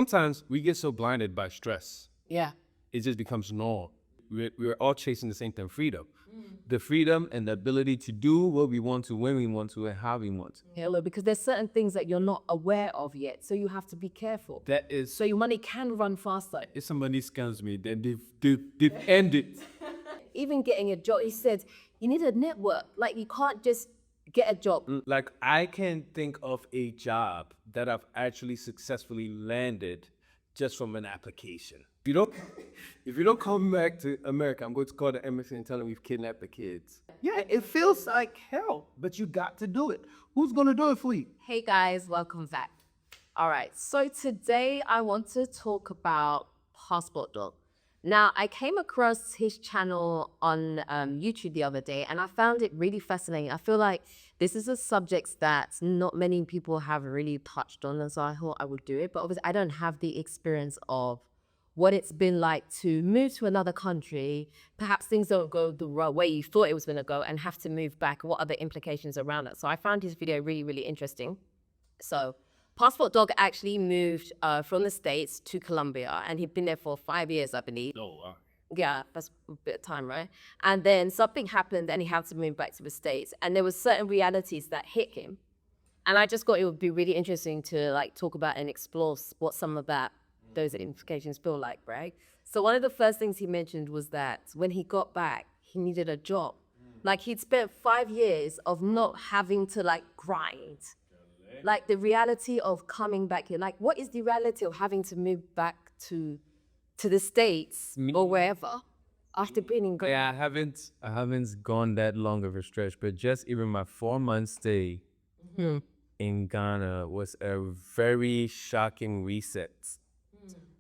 Sometimes we get so blinded by stress, Yeah. it just becomes normal. We're all chasing the same thing, freedom. The freedom and the ability to do what we want to, when we want to, and how we want to. Yeah, look, because there's certain things that you're not aware of yet, so you have to be careful. That is, So your money can run faster. if somebody scams me, then they've ended. Even getting a job, he said, you need a network. Like, you can't just get a job. Like, I can think of a job that I've actually successfully landed just from an application. If you don't come back to America, I'm going to call the embassy and tell them we've kidnapped the kids. Yeah, it feels like hell, but you got to do it. Who's gonna do it for you? Hey guys, welcome back. All right, so today I want to talk about Passport Dog. Now, I came across his channel on YouTube the other day, and I found it really fascinating. I feel like this is a subject that not many people have really touched on, and so I thought I would do it. But obviously, I don't have the experience of what it's been like to move to another country. Perhaps things don't go the way you thought it was going to go, and have to move back. What are the implications around it? So I found his video really, really interesting. So Passport Dog actually moved from the States to Colombia, and he'd been there for 5 years, I believe. Oh, wow. Yeah, that's a bit of time, right? And then something happened and he had to move back to the States. And there was certain realities that hit him. And I just thought it would be really interesting to like talk about and explore what some of those implications feel like, right? So one of the first things he mentioned was that when he got back, he needed a job. Like, he'd spent 5 years of not having to like grind. Like, the reality of coming back here, like, what is the reality of having to move back to the States or wherever after being in Ghana? Yeah, I haven't gone that long of a stretch, but just even my 4 month stay in Ghana was a very shocking reset.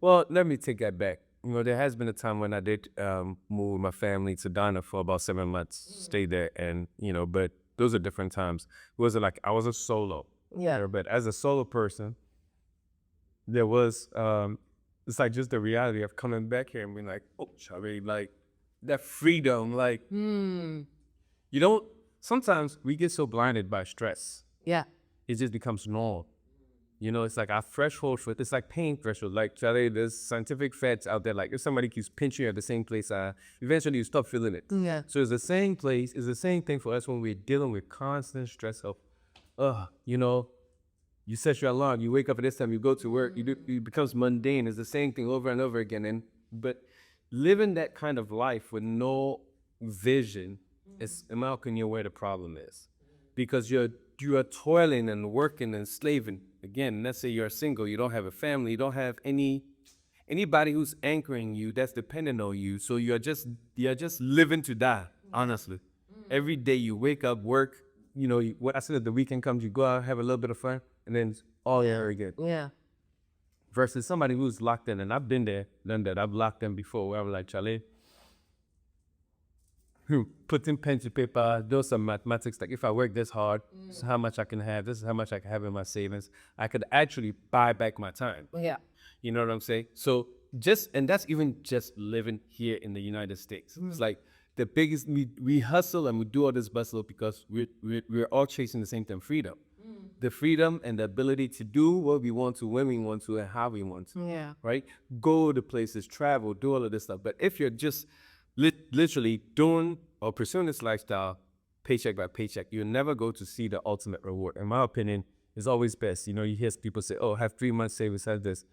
Well, let me take that back. You know, there has been a time when I did move with my family to Ghana for about 7 months, stay there, and but those are different times. It wasn't like I was a solo. Yeah. But as a solo person, there was it's like just the reality of coming back here and being like, oh, Charlie, like that freedom, like you don't. Sometimes we get so blinded by stress, Yeah. it just becomes normal. You know, it's like our threshold for it's like pain threshold. Like, Charlie, there's scientific facts out there. Like, if somebody keeps pinching you at the same place, eventually you stop feeling it. Yeah. So it's the same place. It's the same thing for us when we're dealing with constant stress of, you set your alarm, you wake up at this time, you go to work, it becomes mundane. It's the same thing over and over again. But living that kind of life with no vision is, in my opinion, where the problem is. Because you are toiling and working and slaving. Again, let's say you're single, you don't have a family, you don't have anybody who's anchoring you, that's dependent on you. So you're just living to die, honestly. Every day you wake up, work, what I said, at the weekend comes, you go out, have a little bit of fun, and then it's all over again. Yeah. Versus somebody who's locked in, and I've been there, done that. I've locked in before, where I'm like, Charlie, put in pen to paper, do some mathematics. Like, if I work this hard, this is how much I can have. This is how much I can have in my savings. I could actually buy back my time. Yeah. You know what I'm saying? So and that's even just living here in the United States. It's like the biggest, we hustle and we do all this bustle because we're all chasing the same thing, freedom. The freedom and the ability to do what we want to, when we want to, and how we want to. Yeah. Right? Go to places, travel, do all of this stuff. But if you're just literally doing or pursuing this lifestyle paycheck by paycheck, you'll never go to see the ultimate reward. In my opinion, it's always best. You hear people say, oh, have 3 months savings, have this.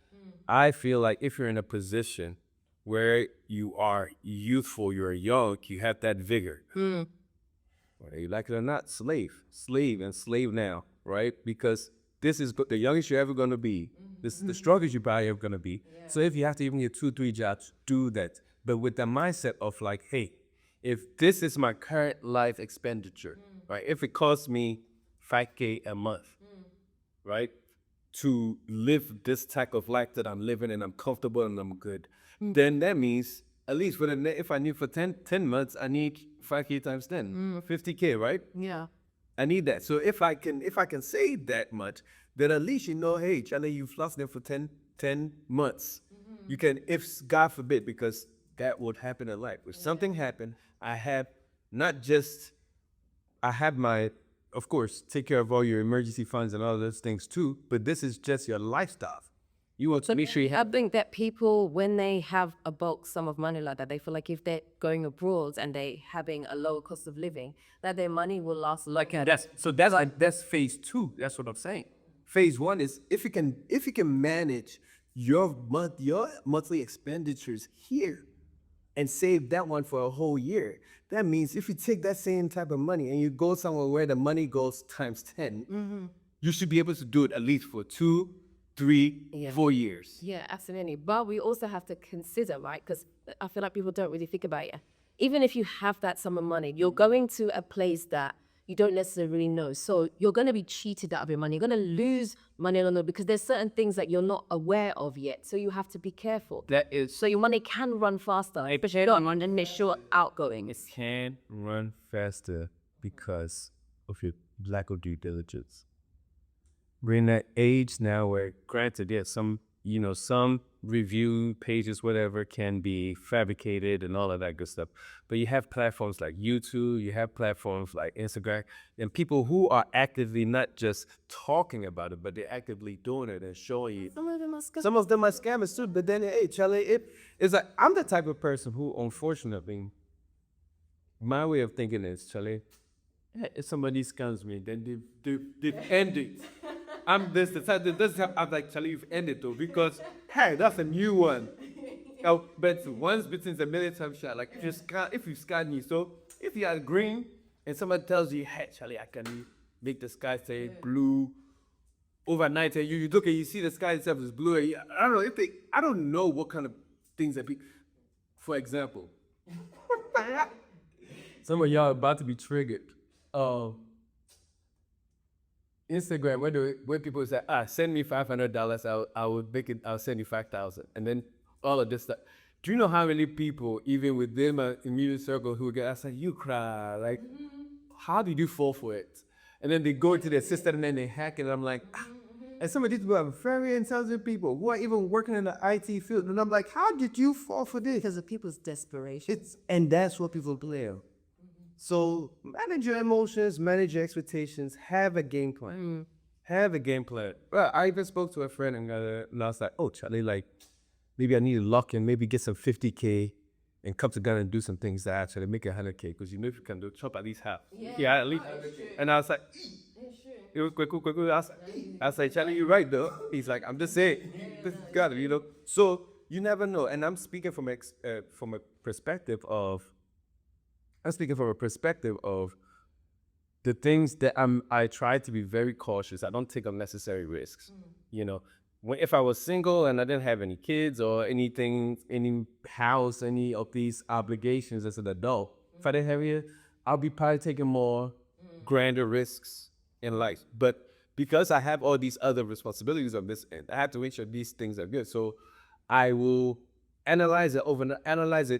I feel like if you're in a position where you are youthful, you're young, you have that vigor, whether you like it or not, slave and slave now, right? Because this is the youngest you're ever going to be. This is the strongest you're probably ever going to be. Yeah. So if you have to even get 2-3 jobs, do that. But with the mindset of like, hey, if this is my current life expenditure, right? If it costs me $5K a month, right? To live this type of life that I'm living and I'm comfortable and I'm good, then that means at least if I need for 10 months, I need 5K times 10, 50K, right? Yeah. I need that. So if I can save that much, then at least hey, Charlie, you've lost them for 10 months. You can, if God forbid, because that would happen in life. If something happened, I have my, of course, take care of all your emergency funds and all those things too, but this is just your lifestyle. You want to make sure you I have. think that people, when they have a bulk sum of money like that, they feel like if they're going abroad and they having a lower cost of living, that their money will last longer. That's phase two. That's what I'm saying. Phase one is if you can manage your monthly expenditures here and save that one for a whole year. That means if you take that same type of money and you go somewhere where the money goes times 10, you should be able to do it at least for 2, 3, 4 years. Yeah, absolutely. But we also have to consider, right? Because I feel like people don't really think about it. Even if you have that sum of money, you're going to a place that you don't necessarily know. So you're going to be cheated out of your money. You're going to lose money on it because there's certain things that you're not aware of yet. So you have to be careful. That is, So your money can run faster, especially on an initial outgoing. it can run faster because of your lack of due diligence. We're in that age now where, granted, yes, some review pages, whatever, can be fabricated and all of that good stuff. But you have platforms like YouTube, you have platforms like Instagram, and people who are actively not just talking about it, but they're actively doing it and showing you. Some of them are scammers. Some of them are scammers too, but then, hey, Charlie, it's like, I'm the type of person who, unfortunately, my way of thinking is, Charlie, if somebody scams me, then they've ended. I'm this, the type, this is how I'm like, Charlie, you've ended though, because, hey, that's a new one. But once bitten is a million times shot. Like, if you scan me, so if you are green and someone tells you, hey, Charlie, I can make the sky say blue overnight, and you look and you see the sky itself is blue. And I don't know I don't know what kind of things that people. For example, some of y'all about to be triggered. Instagram, when people say, send me $500, I would make it. I'll send you 5,000, and then all of this stuff. Do you know how many people, even within my immediate circle, who get, I say, you cry, like, how did you fall for it? And then they go into their system and then they hack it. And I'm like, and some of these people are very intelligent people who are even working in the IT field, and I'm like, how did you fall for this? Because of people's desperation. And that's what people blame. So manage your emotions, manage your expectations, have a game plan. Have a game plan. Well, I even spoke to a friend and I was like, oh, Charlie, like, maybe I need to lock in, maybe get some 50K and come together and do some things that actually make it 100K. Because if you can do chop at least half. Yeah, at least. And I was like, it was quick. I was like, Charlie, you're right though. He's like, I'm just saying, this got it, So you never know. And I'm speaking from a perspective of the things that I try to be very cautious. I don't take unnecessary risks. If I was single and I didn't have any kids or anything, any house, any of these obligations as an adult, if I didn't have it, I'll be probably taking more grander risks in life. But because I have all these other responsibilities on this end, I have to make sure these things are good. So I will analyze it,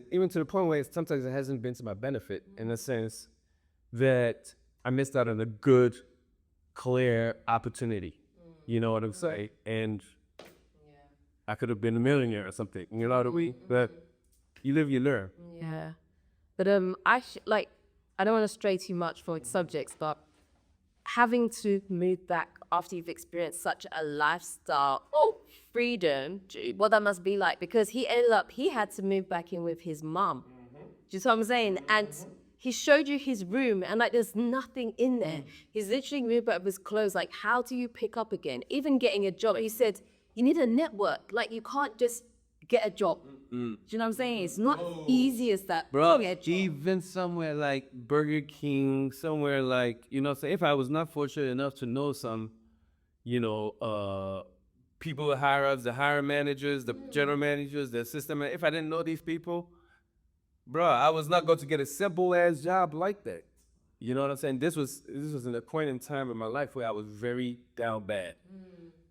even to the point where sometimes it hasn't been to my benefit, in the sense that I missed out on a good, clear opportunity. You know what I'm saying? And I could have been a millionaire or something. You know what I mean? But you live, you learn. Yeah. But I don't want to stray too much from subjects, but having to move back after you've experienced such a lifestyle freedom, what that must be like, because he had to move back in with his mom. Do you see what I'm saying? And he showed you his room and like there's nothing in there. He's literally moved out of his clothes. Like, how do you pick up again? Even getting a job, he said, you need a network. Like, you can't just get a job. Do you know what I'm saying? It's not easy as that. Bro, even somewhere like Burger King, somewhere like, say if I was not fortunate enough to know some, people, higher-ups, the hiring managers, the general managers, the assistant if I didn't know these people, bro, I was not going to get a simple-ass job like that. You know what I'm saying? This was in a point in time in my life where I was very down bad.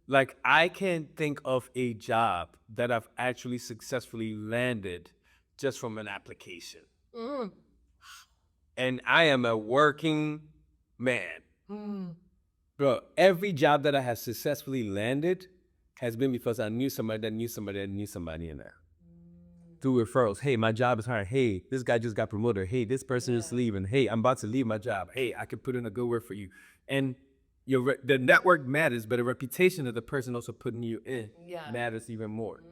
Like, I can't think of a job that I've actually successfully landed just from an application. And I am a working man. Bro, every job that I have successfully landed has been because I knew somebody that knew somebody that knew somebody in there. Through referrals. Hey, my job is hiring. Hey, this guy just got promoted. Hey, this person is leaving. Hey, I'm about to leave my job. Hey, I could put in a good word for you. And the network matters, but the reputation of the person also putting you in matters even more.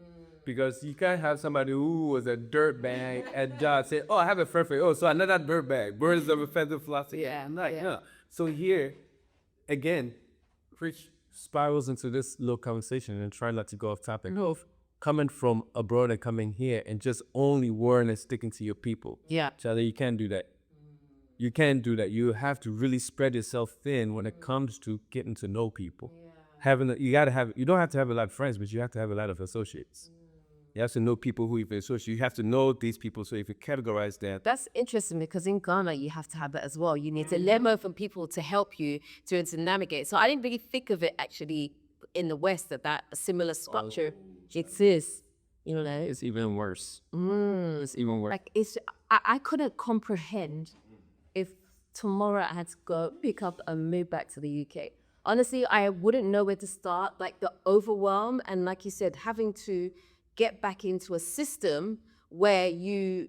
Because you can't have somebody who was a dirtbag at job say, "Oh, I have a friend for you." Oh, so another dirtbag. Birds of a feather flock together. Yeah, I'm like, yeah. yeah. So here, again, preach spirals into this little conversation and try not to go off topic. Of coming from abroad and coming here and just only worrying and sticking to your people. Yeah. Charlie, you can't do that. You can't do that. You have to really spread yourself thin when it comes to getting to know people. You don't have to have a lot of friends, but you have to have a lot of associates. You have to know people who you associate. You have to know these people, so if you categorize that. That's interesting because in Ghana, you have to have that as well. You need a limo from people to help you to navigate. So I didn't really think of it actually in the West that a similar structure exists. You know, It's even worse. It's even worse. like I couldn't comprehend if tomorrow I had to go pick up and move back to the UK. Honestly, I wouldn't know where to start. Like the overwhelm and like you said, having to get back into a system where you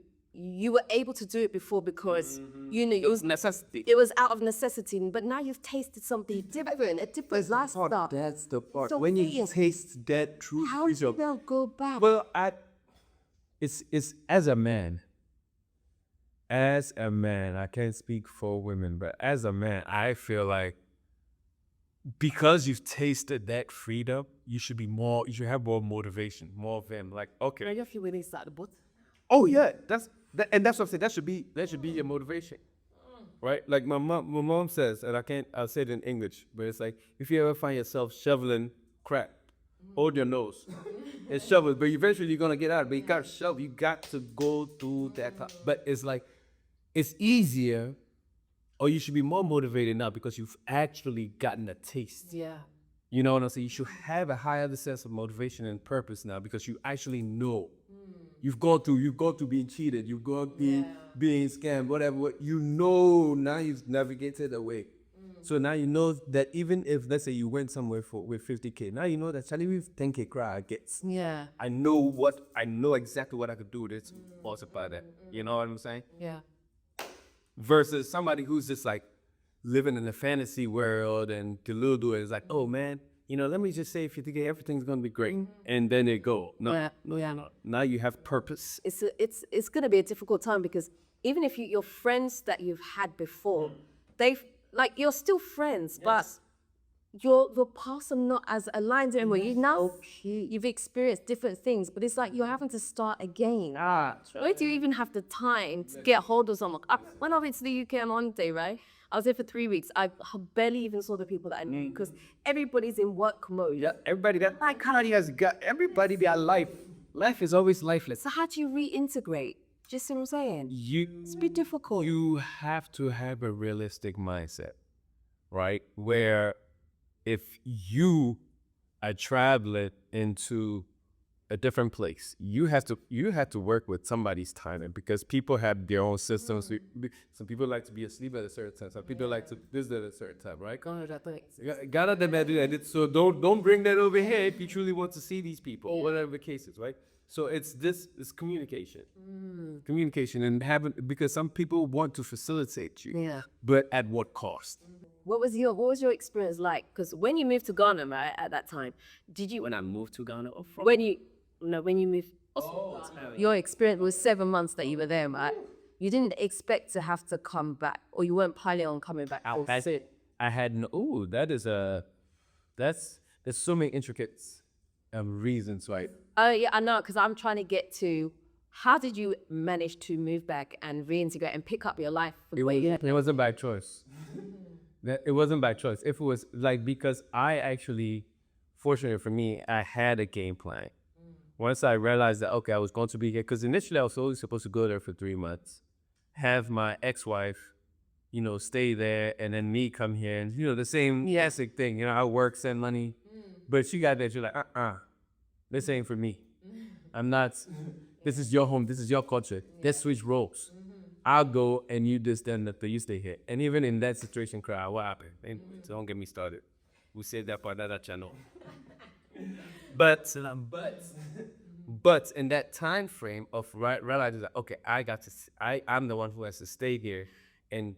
were able to do it before because you know It was necessity. it was out of necessity, but now you've tasted something different, a different lifestyle. That's the part. So When you please, taste that true how piece do of they go back? well, it's as a man. As a man, I can't speak for women, but as a man, I feel like because you've tasted that freedom, you should have more motivation, more of them. Like, okay, You feel really sad, but oh yeah, and that's what I'm saying. That should be your motivation, right? Like my mom says, and I'll say it in English, but it's like if you ever find yourself shoveling crap, hold your nose and shovel it. But eventually you're gonna get out. But you got to shovel. You got to go through that. But it's like it's easier, or you should be more motivated now because you've actually gotten a taste. yeah. You know what I'm saying? You should have a higher sense of motivation and purpose now because you actually know. You've gone through being cheated, you've gone through being scammed, whatever. You know now you've navigated away. So now you know that even if let's say you went somewhere with 50K, now you know that Charlie with 10K cry gets. Yeah. I know exactly what I could do with it, multiply that. You know what I'm saying? Yeah. Versus somebody who's just like living in a fantasy world and delulu is like, oh man, let me just say 50K, everything's gonna be great, and then they go. No, now you have purpose. It's going to be a difficult time because even if your friends that you've had before, you're still friends, but your paths are not as aligned anymore. You've experienced different things, but it's like you're having to start again. Where do you even have the time to get hold of someone? When I went to the UK on holiday, right? I was there for 3 weeks. I barely even saw the people that I knew because everybody's in work mode. Yeah, everybody everybody got life. Life is always lifeless. So how do you reintegrate? Just what I'm saying. It's a bit difficult. You have to have a realistic mindset, right? Where if you are traveling into a different place, you have to work with somebody's timing because people have their own systems. Some people like to be asleep at a certain time. Some people like to visit at a certain time, right? Gotta do. So don't bring that over here if you truly want to see these people, whatever the case is, right? So it's communication, because some people want to facilitate you, but at what cost? What was your experience like? Because when you moved to Ghana, right, at that time, did you? When I moved to Ghana, When you moved. Your experience was 7 months that you were there, right? You didn't expect to have to come back, or you weren't planning on coming back. That's it. I had no. Oh, there's so many intricate reasons, right? Oh yeah, I know, because I'm trying to get to how did you manage to move back and reintegrate and pick up your life? It wasn't by choice. It wasn't by choice. If it was like because I actually, fortunately for me, I had a game plan. Once I realized that I was going to be here, because initially I was only supposed to go there for 3 months, have my ex-wife, stay there, and then me come here, and the same classic thing. I work, send money, but she got there. She's like, this ain't for me. I'm not. This is your home. This is your culture. Let's switch roles. I'll go and you this, then that, you stay here. And even in that situation, cry, what happened? Don't get me started. We'll save that for another channel. But in that time frame of realizing that, okay, I'm the one who has to stay here and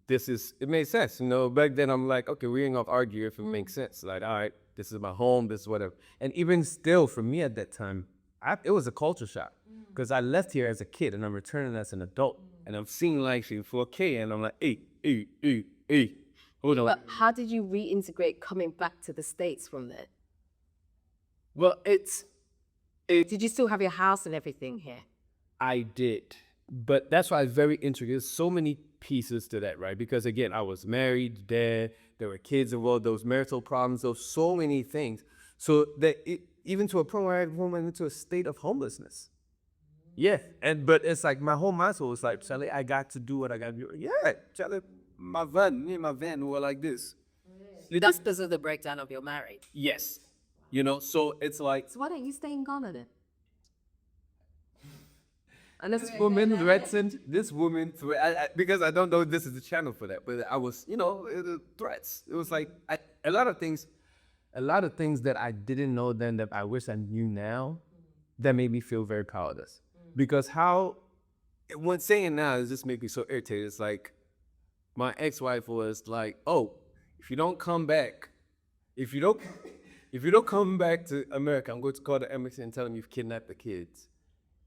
it made sense. Back then I'm like, okay, we ain't gonna argue if it makes sense. Like, all right, this is my home, this is whatever. And even still, for me at that time, it was a culture shock because I left here as a kid and I'm returning as an adult. And I'm seeing life in 4K and I'm like, hey, hold on. But how did you reintegrate coming back to the States from there? Well, Did you still have your house and everything here? I did. But that's why it's very interesting. There's so many pieces to that, right? Because again, I was married, there were kids involved, those marital problems, those so many things. So that even to a point where I went into a state of homelessness. Yeah. But it's like my whole mindset was like, Charlie, I got to do what I got to do. Yeah, Charlie, me and my van were like this. That's because of the breakdown of your marriage. Yes. So it's like, So why don't you stay in Ghana then? And this woman threatened, because I don't know if this is the channel for that, but I was, threats. It was like a lot of things that I didn't know then that I wish I knew now that made me feel very powerless. Because when saying now, it just makes me so irritated. It's like my ex-wife was like, oh, if you don't come back to America, I'm going to call the embassy and tell them you've kidnapped the kids.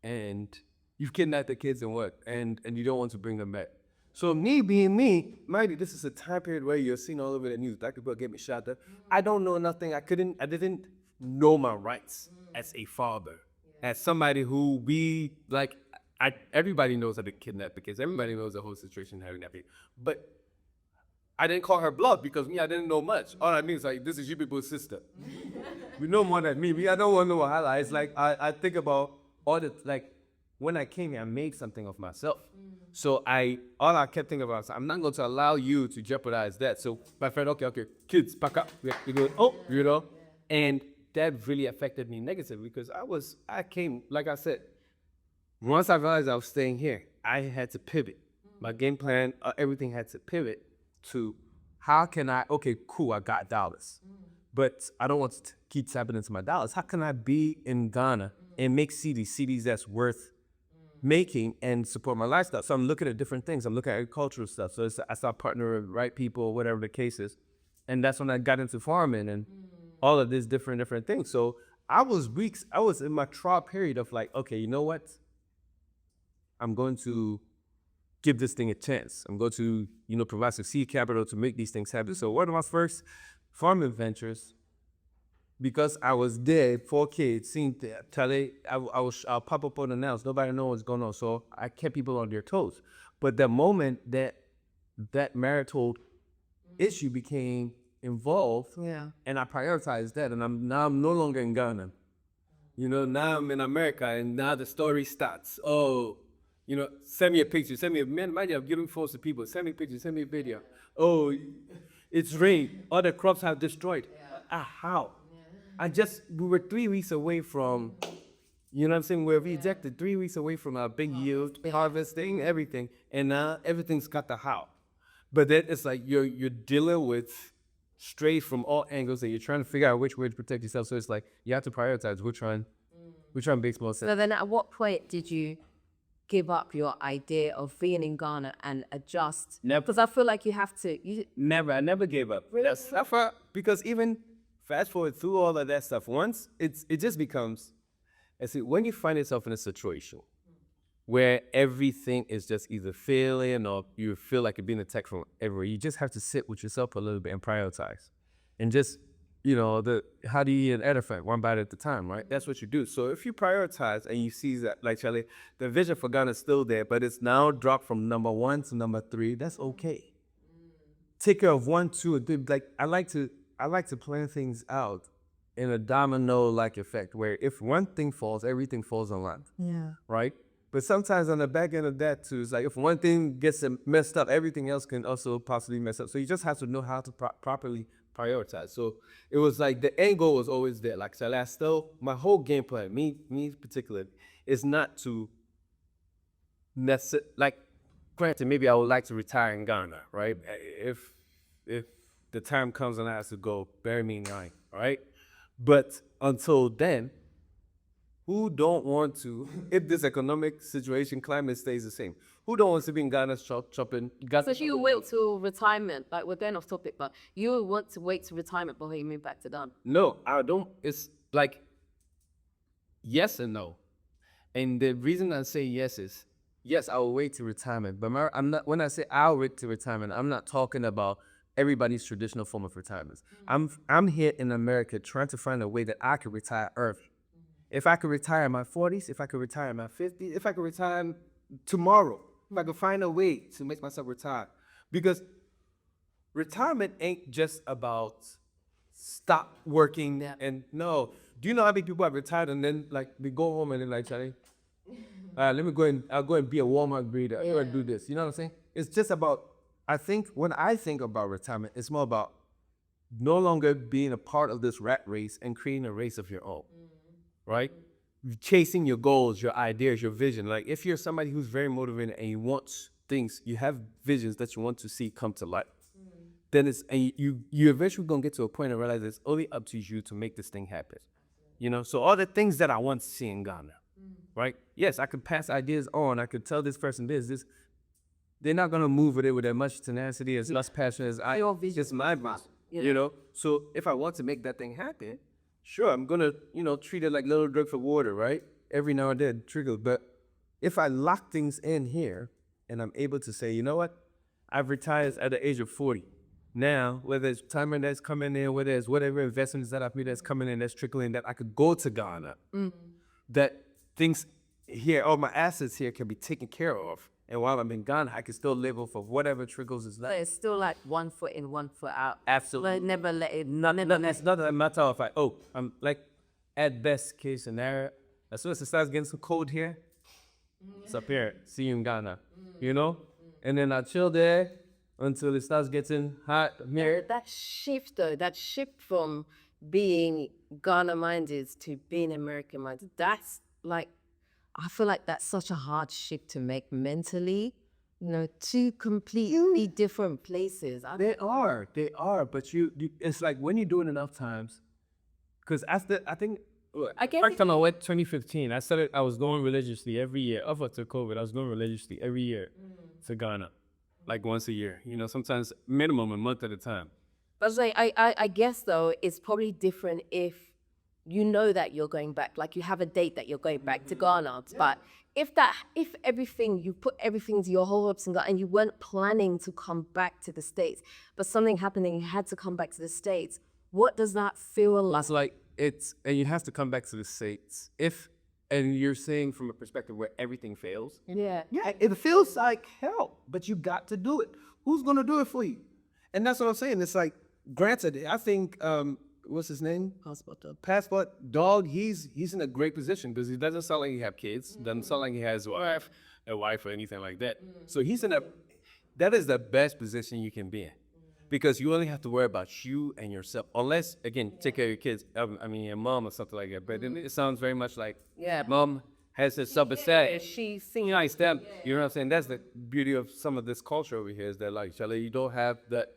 And you've kidnapped the kids and what? And you don't want to bring them back. So me being me, mind you, this is a time period where you're seeing all over the news. Dr. Bill get me shot up. I don't know nothing. I didn't know my rights as a father, as somebody who everybody knows how to kidnap the kids. Everybody knows the whole situation, having that. But I didn't call her bluff because I didn't know much. All I mean is like, this is you people's sister. We know more than me. I don't want no highlights. It's like, I think about when I came here, I made something of myself. So all I kept thinking about was, I'm not going to allow you to jeopardize that. So my friend, okay, kids, pack up. We go, and that really affected me negatively because I came, like I said, once I realized I was staying here, I had to pivot. My game plan, everything had to pivot to how can okay, cool, I got dollars, but I don't want to keep tapping into my dollars. How can I be in Ghana and make CDs that's worth making and support my lifestyle? So I'm looking at different things. I'm looking at agricultural stuff. So I started partnering with right people, whatever the case is. And that's when I got into farming and all of these different things. So I was in my trial period of like, okay, you know what? I'm going to give this thing a chance. I'm going to, provide some seed capital to make these things happen. So one of my first farming ventures, because I was there, 4 kids, seeing Charlie, I'll pop up unannounced. Nobody knows what's going on. So I kept people on their toes. But the moment that marital issue became involved, and I prioritized that, and I'm no longer in Ghana. Now I'm in America, and now the story starts. Oh, send me a picture. Send me I'm giving phones to people. Send me pictures. Send me a video. Oh, it's rain. Other crops have destroyed. How? We were 3 weeks away from, we're rejected 3 weeks away from our big yield, harvesting, everything. And now everything's got the how. But then it's like you're dealing with strays from all angles and you're trying to figure out which way to protect yourself. So it's like you have to prioritize which one makes more sense. So then at what point did you give up your idea of being in Ghana and adjust? Never. Because I feel like you have to. I never gave up. Because even fast forward through all of that stuff, once it just becomes, when you find yourself in a situation where everything is just either failing or you feel like you're being attacked from everywhere, you just have to sit with yourself a little bit and prioritize. And just, how do you eat an elephant? One bite at a time, right? That's what you do. So if you prioritize and you see that, like Charlie, the vision for Ghana is still there, but it's now dropped from number 1 to number 3, that's okay. Take care of 1, 2, and 3. Like I like to plan things out in a domino-like effect where if one thing falls, everything falls in line. Yeah. Right? But sometimes on the back end of that too, it's like if one thing gets messed up, everything else can also possibly mess up. So you just have to know how to properly prioritize. So it was like the end goal was always there. Like I said, my whole game plan, me particularly, is not to granted, maybe I would like to retire in Ghana, right? If the time comes and I have to go, bury me in line, right? But until then, Who don't want to, if this economic situation, climate stays the same, who don't want to be in Ghana chopping? So you wait till retirement, like we're going off topic, but you want to wait to retirement before you move back to Ghana. No, I don't. It's like yes and no. And the reason I say yes is, yes, I'll wait to retirement. But I'm not, when I say I'll wait to retirement, I'm not talking about everybody's traditional form of retirement. I'm here in America trying to find a way that I could retire early. If I could retire in my 40s, if I could retire in my 50s, if I could retire tomorrow, if I could find a way to make myself retire. Because retirement ain't just about stop working and no. Do you know how many people have retired and then like they go home and they're like, Charlie, let me go and I'll go and be a Walmart greeter. I'll go and do this. You know what I'm saying? It's just about, I think when I think about retirement, it's more about no longer being a part of this rat race and creating a race of your own. Right? Chasing your goals, your ideas, your vision. Like if you're somebody who's very motivated and you want things, you have visions that you want to see come to life, then it's, and you eventually gonna get to a point and realize it's only up to you to make this thing happen. You know, so all the things that I want to see in Ghana, right? Yes, I could pass ideas on. I could tell this person this. They're not gonna move with it with as much tenacity, as much passion as I. Your vision. Just my vision, you know. So if I want to make that thing happen, sure, I'm gonna, treat it like little drips of water, right? Every now and then, trickle. But if I lock things in here and I'm able to say, you know what, I've retired at the age of 40. Now, whether it's retirement that's coming in, whether it's whatever investments that I've made that's coming in, that's trickling, that I could go to Ghana, that things here, all my assets here can be taken care of. And while I'm in Ghana, I can still live off of whatever trickles is left. But it's still like 1 foot in, 1 foot out. Absolutely. Like, never let it. It's not a matter of like, I'm like, at best case scenario, as soon as it starts getting some cold here, it's up here, see you in Ghana, And then I chill there until it starts getting hot here. That shift though, that shift from being Ghana minded to being American minded, that's like, I feel like that's such a hard shift to make mentally. Two completely different places. They are, but you it's like when you do it enough times, because I think, I guess first time I went 2015, I was going religiously every year. Up until COVID, I was going religiously every year to Ghana, like once a year, sometimes minimum a month at a time. But like, I guess though, it's probably different if you know that you're going back, like you have a date that you're going back to Ghana. But if you put everything to your whole hopes in Ghana and you weren't planning to come back to the States, but something happened and you had to come back to the States, what does that feel like? It's like and you have to come back to the States and you're saying from a perspective where everything fails. Yeah, it feels like hell, but you got to do it. Who's gonna do it for you? And that's what I'm saying. It's like, granted, I think what's his name? Passport Dog. He's in a great position because he doesn't sound like he have kids. Doesn't sound like he has a wife or anything like that. So that is the best position you can be in, because you only have to worry about you and yourself. Unless, again, take care of your kids. Your mom or something like that. But then it sounds very much like mom has her self-esteem. She's Seeing nice them. You know what I'm saying? That's the beauty of some of this culture over here, is that like, Charlie, you don't have that.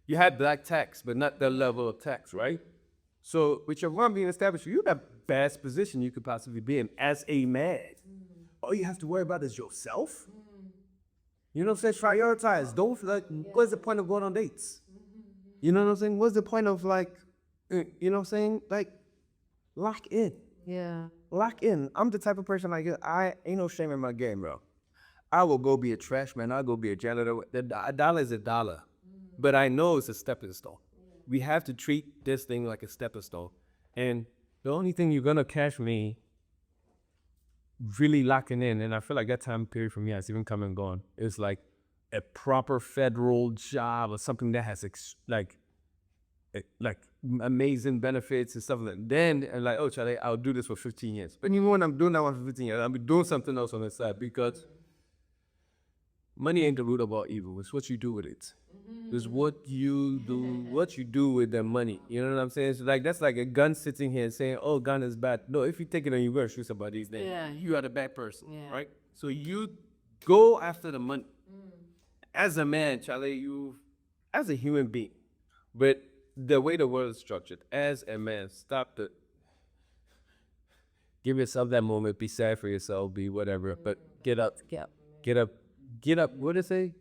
You had black tax, but not that level of tax, right? So with your mom being established, you're the best position you could possibly be in as a man. All you have to worry about is yourself. You know what I'm saying? Prioritize. Don't what's the point of going on dates? You know what I'm saying? What's the point of like, you know what I'm saying? Like, lock in. Yeah. Lock in. I'm the type of person like, I ain't no shame in my game, bro. I will go be a trash man. I'll go be a janitor. A dollar is a dollar. But I know it's a stepping stone. We have to treat this thing like a stepping stone. And the only thing you're gonna catch me really locking in, and I feel like that time period for me has even come and gone, is like a proper federal job or something that has like amazing benefits and stuff like that. Then I'm like, oh, Charlie, I'll do this for 15 years. But even when I'm doing that one for 15 years, I'll be doing something else on the side, because money ain't the root of all evil. It's what you do with it. It's what you do with the money. You know what I'm saying? So like, that's like a gun sitting here saying, oh, gun is bad. No, if you take it and you're going to shoot somebody, then you are the bad person, right? So you go after the money. As a man, Charlie, as a human being, but the way the world is structured, as a man, Give yourself that moment. Be sad for yourself. Be whatever. But get up. Yeah. Get up. Get up. What did it say?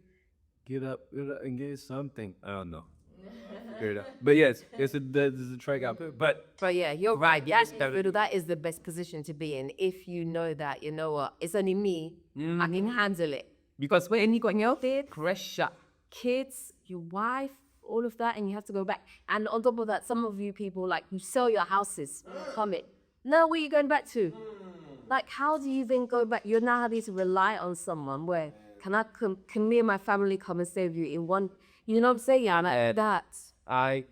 Get up and get something. I don't know. Figure it out. But yes, there's a track out there. But But yeah, you're right. Yes, that is the best position to be in if you know that, you know what, it's only me, I can handle it. Because when you got your kid, pressure, kids, your wife, all of that, and you have to go back. And on top of that, some of you people, like, you sell your houses, come in. Now, where are you going back to? Like, how do you then go back? You're now having to rely on someone where, can me and my family come and save you in one, you know what I'm saying? Yeah, like that.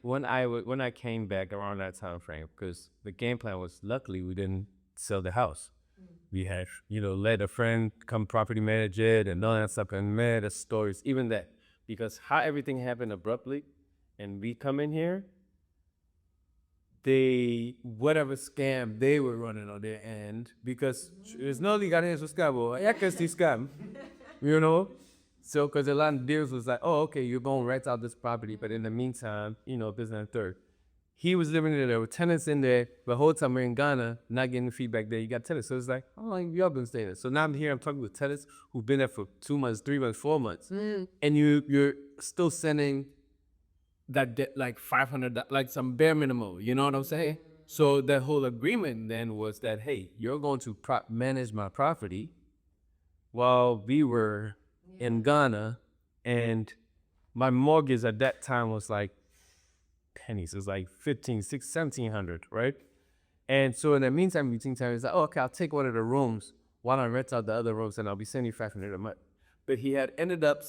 when I came back around that time frame, because the game plan was, luckily we didn't sell the house. We had, let a friend come property manage it and all that stuff, and man, the stories, even that, because how everything happened abruptly, and we come in here, whatever scam they were running on their end, because there's no legal scam, I can see scam, So, because a lot of deals was like, oh, okay, you're going to rent out this property, but in the meantime, this and the third. He was living in there with tenants in there, but the whole time we're in Ghana, not getting the feedback there. You got tenants. So it's like, oh, y'all been staying there. So now I'm here, I'm talking with tenants who've been there for 2 months, 3 months, 4 months. And you're still sending that debt, like $500, like some bare minimum, you know what I'm saying? So the whole agreement then was that, hey, you're going to manage my property while we were in Ghana, and my mortgage at that time was like pennies. It was like 1,500, right? And so in the meantime, between time, it's like, oh, okay, I'll take one of the rooms while I rent out the other rooms, and I'll be sending you 500 a month. But he had ended up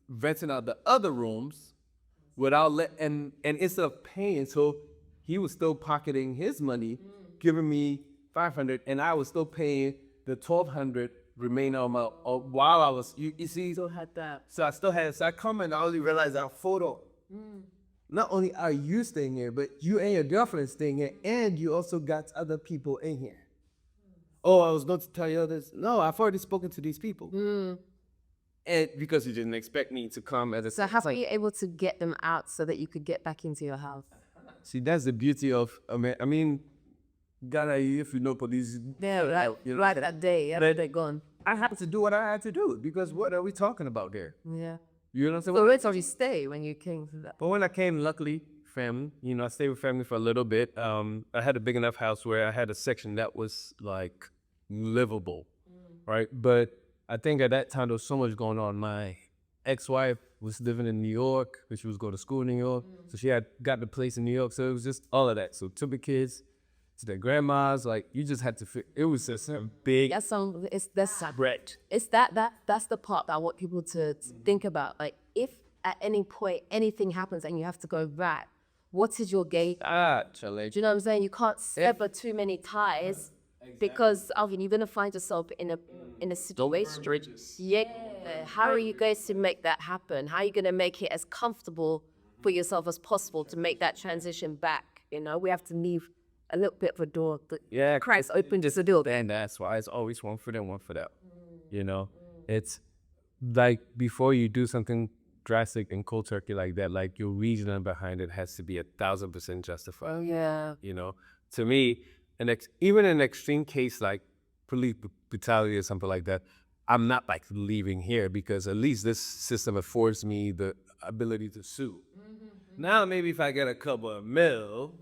renting out the other rooms without and instead of paying, so he was still pocketing his money, giving me 500, and I was still paying the 1,200 remain on my while I was you see. Still had that. So I still had. So I come and I only realized our photo. Not only are you staying here, but you and your girlfriend staying here, and you also got other people in here. Oh, I was going to tell you this. No, I've already spoken to these people. And because you didn't expect me to come as a. So how were you able to get them out so that you could get back into your house? See, that's the beauty of I mean, Ghana, if you know police. Yeah, right that day, they're gone. I had to do what I had to do, because what are we talking about there? Yeah. You know what I'm saying? So where did you stay when you came to that? But when I came, luckily, family, I stayed with family for a little bit. I had a big enough house where I had a section that was like livable, right? But I think at that time there was so much going on. My ex-wife was living in New York, because she was going to school in New York. So she had got the place in New York. So it was just all of that. So took the kids to their grandmas, like you just had to it was just a big that's separate. It's that's the part that I want people to think about. Like, if at any point anything happens and you have to go back, what is your game? Do you know what I'm saying? You can't sever too many ties, because you're gonna find yourself in a situation. Yeah. How are you going to make that happen? How are you gonna make it as comfortable for yourself as possible to make that transition back? We have to leave a little bit of a door. Cracks open just a little bit. And that's why it's always one for them, one for that. It's like before you do something drastic and cold turkey like that, like your reasoning behind it has to be 1,000% justified. Oh yeah. To me, even an extreme case like police brutality or something like that, I'm not like leaving here, because at least this system affords me the ability to sue. Now maybe if I get a couple of mil,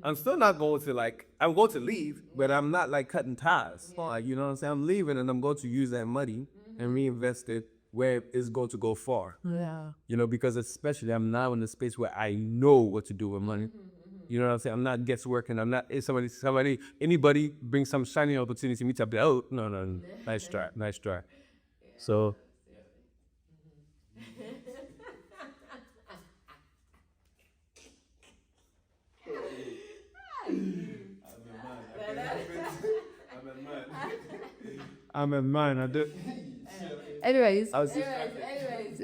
I'm still not going to I'm going to leave, but I'm not like cutting ties. You know what I'm saying? I'm leaving, and I'm going to use that money and reinvest it where it's going to go far. Yeah. Because especially I'm now in a space where I know what to do with money. You know what I'm saying? I'm not guessworking. I'm not, if anybody brings some shiny opportunity to me to be, oh, no, nice try. So. I'm in mine. I do. Anyways. I was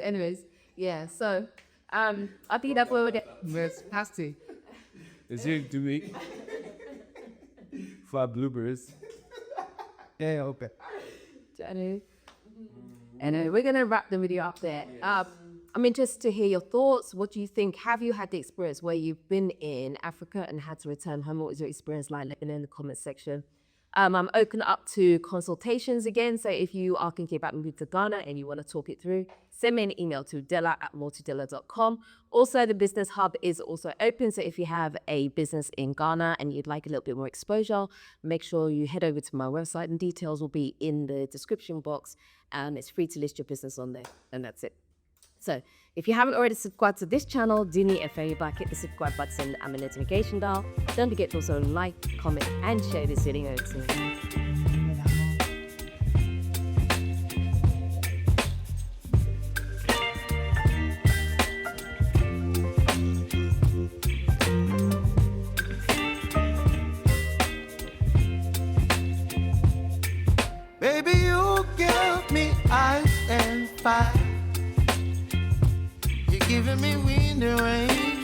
Anyways. Yeah. So, I think that's where we're getting. Miss Pasty. It's here to me. 5 bloopers. Yeah, okay. And we're gonna wrap the video up there. I'm interested to hear your thoughts. What do you think? Have you had the experience where you've been in Africa and had to return home? What was your experience like? Let me know in the comment section. I'm open up to consultations again. So if you are thinking about moving to Ghana and you want to talk it through, send me an email to dela@multidela.com. Also, the business hub is also open. So if you have a business in Ghana and you'd like a little bit more exposure, make sure you head over to my website, and details will be in the description box. It's free to list your business on there, and that's it. So if you haven't already subscribed to this channel, do me a favor, hit the subscribe button and the notification dial. Don't forget to also like, comment, and share this video too. Baby, you give me ice and fire. You're giving me wind and rain.